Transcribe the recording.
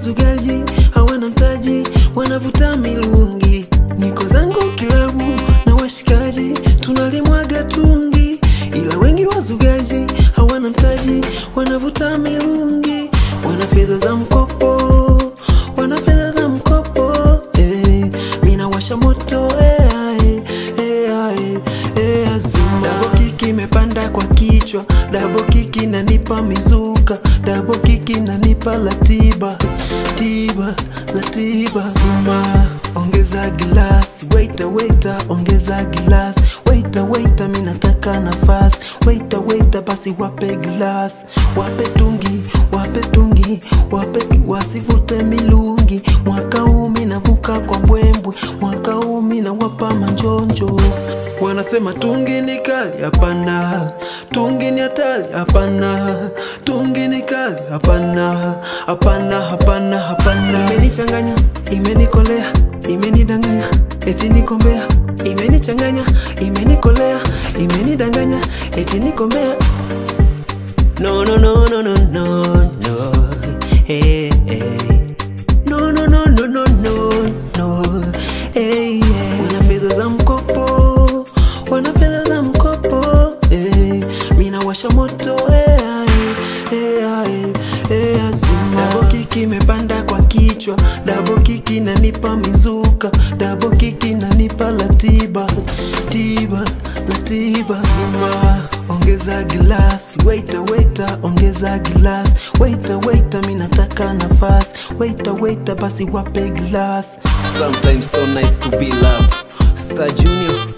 wazugaji, hawana mtaji, wanavuta milungi. Niko zangu kilabu na washikaji, tunalimwaga tungi. Ila wengi wazugaji, hawana mtaji, wanavuta milungi. Wana fedha za mkopo, wana fedha za mkopo. Mina washa moto, azuma. Double kick imepanda kwa kichwa, double kick inanipa mizuka, double kick inanipa latiba, latiba. Zuma, ongeza glasi, waiter, ongeza glasi, waiter, mina taka nafasi, waiter, basi wape glasi, wape tungi, wasivute milungi. Mwaka huu navuka kwa mbwembwe, mwaka huu nawapa manjonjo. Wanasema tungi ni kali, hapana. Tungi ni hatari, hapana. Tungi ni kali, hapana. Imenichanganya, imenikolea, imenidanganya, eti nikombea. Imenichanganya, imenikolea, imenidanganya, eti nikombea. No, hey. No, hey. Wana fedha za mkopo, wana fedha za mkopo. Mina washa moto, azuma. Double kick imepanda kwa kichwa, double kick inanipa mizuka, double kick inanipa latiba, latiba. Zima, ongeza glasi, waiter, ongeza glasi, waiter, mina taka nafasi, waiter, basi wape glasi. Sometimes so nice to be loved. Star Junior.